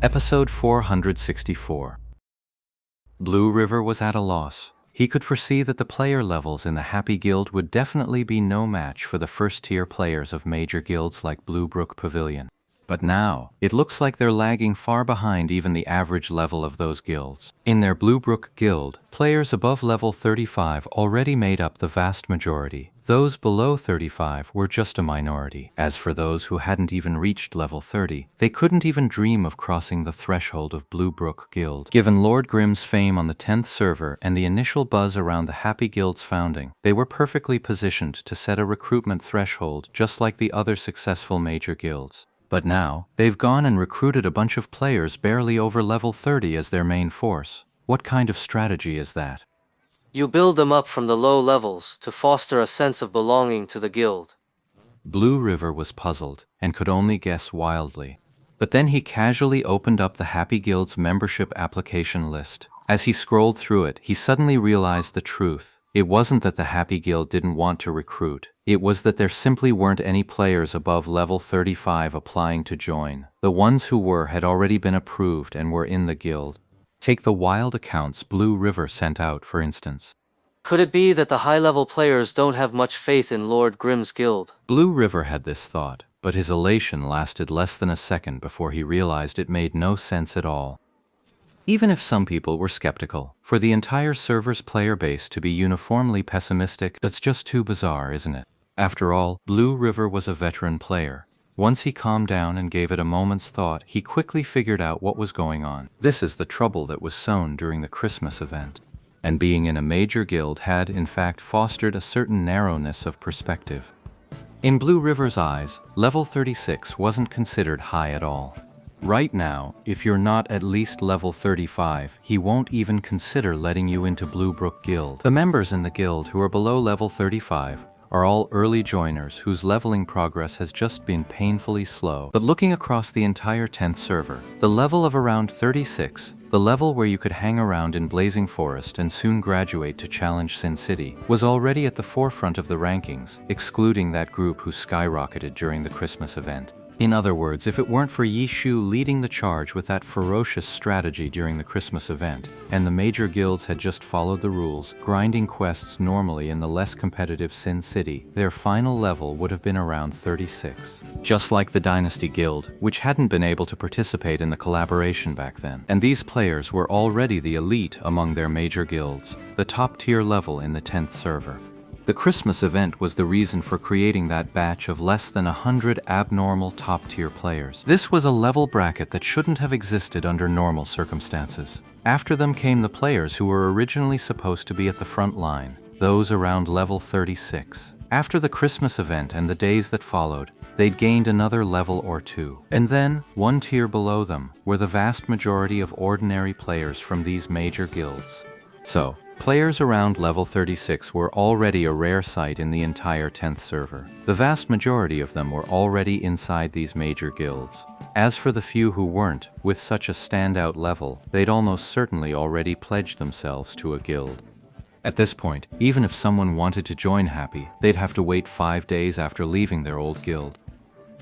Episode 464. Blue River was at a loss. He could foresee that the player levels in the Happy Guild would definitely be no match for the first-tier players of major guilds like Bluebrook Pavilion. But now, it looks like they're lagging far behind even the average level of those guilds. In their Bluebrook Guild, players above level 35 already made up the vast majority. Those below 35 were just a minority. As for those who hadn't even reached level 30, they couldn't even dream of crossing the threshold of Bluebrook Guild. Given Lord Grimm's fame on the 10th server and the initial buzz around the Happy Guild's founding, they were perfectly positioned to set a recruitment threshold just like the other successful major guilds. But now, they've gone and recruited a bunch of players barely over level 30 as their main force. What kind of strategy is that? You build them up from the low levels to foster a sense of belonging to the guild. Blue River was puzzled and could only guess wildly. But then he casually opened up the Happy Guild's membership application list. As he scrolled through it, he suddenly realized the truth. It wasn't that the Happy Guild didn't want to recruit. It was that there simply weren't any players above level 35 applying to join. The ones who were had already been approved and were in the guild. Take the wild accounts Blue River sent out, for instance. Could it be that the high-level players don't have much faith in Lord Grimm's guild? Blue River had this thought, but his elation lasted less than a second before he realized it made no sense at all. Even if some people were skeptical, for the entire server's player base to be uniformly pessimistic, that's just too bizarre, isn't it? After all, Blue River was a veteran player. Once he calmed down and gave it a moment's thought, he quickly figured out what was going on. This is the trouble that was sown during the Christmas event. And being in a major guild had, in fact, fostered a certain narrowness of perspective. In Blue River's eyes, level 36 wasn't considered high at all. Right now, if you're not at least level 35, he won't even consider letting you into Bluebrook Guild. The members in the guild who are below level 35 are all early joiners whose leveling progress has just been painfully slow. But looking across the entire 10th server, the level of around 36, the level where you could hang around in Blazing Forest and soon graduate to challenge Sin City, was already at the forefront of the rankings, excluding that group who skyrocketed during the Christmas event. In other words, if it weren't for Yi Shu leading the charge with that ferocious strategy during the Christmas event, and the major guilds had just followed the rules, grinding quests normally in the less competitive Sin City, their final level would have been around 36. Just like the Dynasty Guild, which hadn't been able to participate in the collaboration back then. And these players were already the elite among their major guilds, the top-tier level in the 10th server. The Christmas event was the reason for creating that batch of less than 100 abnormal top-tier players. This was a level bracket that shouldn't have existed under normal circumstances. After them came the players who were originally supposed to be at the front line, those around level 36. After the Christmas event and the days that followed, they'd gained another level or two. And then, one tier below them, were the vast majority of ordinary players from these major guilds. So, players around level 36 were already a rare sight in the entire 10th server. The vast majority of them were already inside these major guilds. As for the few who weren't, with such a standout level, they'd almost certainly already pledged themselves to a guild. At this point, even if someone wanted to join Happy, they'd have to wait 5 days after leaving their old guild.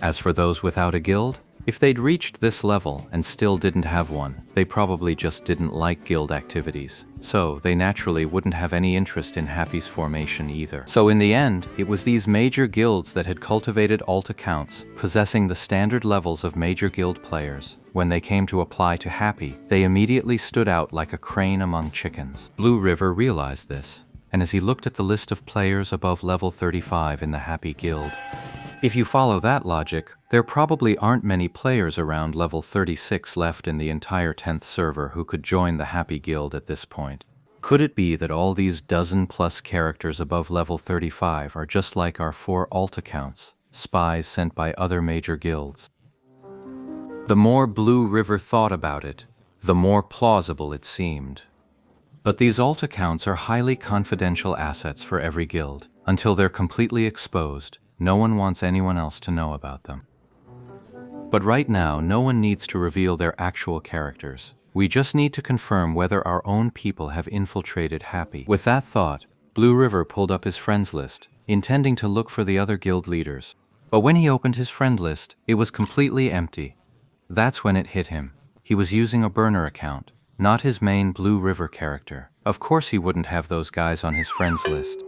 As for those without a guild, if they'd reached this level and still didn't have one, they probably just didn't like guild activities. So they naturally wouldn't have any interest in Happy's formation either. So in the end, it was these major guilds that had cultivated alt accounts, possessing the standard levels of major guild players. When they came to apply to Happy, they immediately stood out like a crane among chickens. Blue River realized this, and as he looked at the list of players above level 35 in the Happy Guild, if you follow that logic, there probably aren't many players around level 36 left in the entire 10th server who could join the Happy Guild at this point. Could it be that all these dozen-plus characters above level 35 are just like our 4 alt accounts, spies sent by other major guilds? The more Blue River thought about it, the more plausible it seemed. But these alt accounts are highly confidential assets for every guild. Until they're completely exposed, no one wants anyone else to know about them. But right now, no one needs to reveal their actual characters. We just need to confirm whether our own people have infiltrated Happy. With that thought, Blue River pulled up his friends list, intending to look for the other guild leaders. But when he opened his friend list, it was completely empty. That's when it hit him. He was using a burner account, not his main Blue River character. Of course he wouldn't have those guys on his friends list.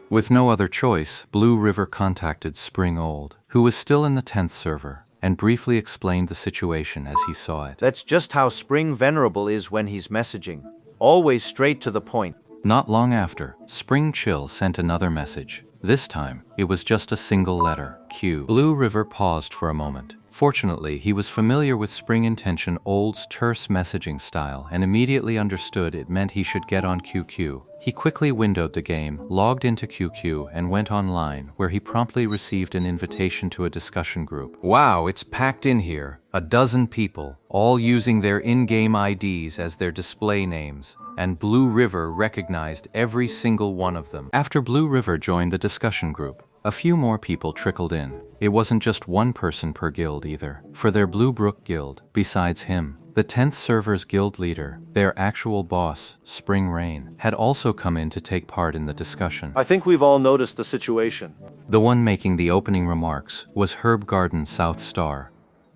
With no other choice, Blue River contacted Spring Old, who was still in the 10th server, and briefly explained the situation as he saw it. That's just how Spring Venerable is when he's messaging. Always straight to the point. Not long after, Spring Chill sent another message. This time, it was just a single letter, Q. Blue River paused for a moment. Fortunately, he was familiar with Spring Intention Old's terse messaging style and immediately understood it meant he should get on QQ. He quickly windowed the game, logged into QQ, and went online, where he promptly received an invitation to a discussion group. Wow, it's packed in here. 12 people, all using their in-game IDs as their display names, and Blue River recognized every single one of them. After Blue River joined the discussion group, a few more people trickled in. It wasn't just one person per guild either. For their Blue Brook guild, besides him, the 10th server's guild leader, their actual boss, Spring Rain, had also come in to take part in the discussion. I think we've all noticed the situation. The one making the opening remarks was Herb Garden South Star.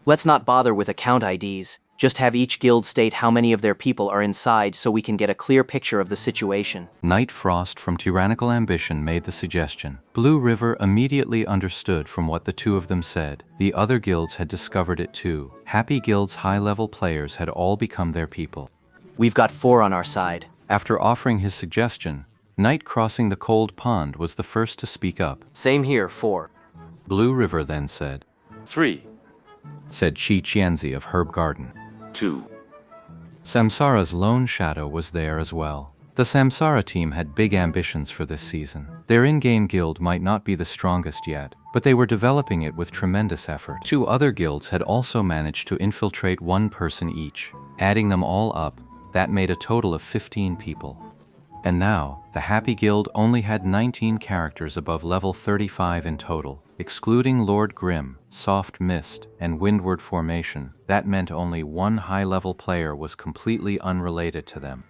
Let's not bother with account IDs. Just have each guild state how many of their people are inside so we can get a clear picture of the situation. Night Frost from Tyrannical Ambition made the suggestion. Blue River immediately understood from what the two of them said. The other guilds had discovered it too. Happy Guild's high-level players had all become their people. We've got 4 on our side. After offering his suggestion, Night Crossing the Cold Pond was the first to speak up. Same here, 4. Blue River then said 3, Chi Chienzi of Herb Garden. 2. Samsara's lone shadow was there as well. The Samsara team had big ambitions for this season. Their in-game guild might not be the strongest yet, but they were developing it with tremendous effort. 2 other guilds had also managed to infiltrate 1 person each. Adding them all up, that made a total of 15 people. And now, the Happy Guild only had 19 characters above level 35 in total. Excluding Lord Grim, Soft Mist, and Windward Formation, that meant only 1 high-level player was completely unrelated to them.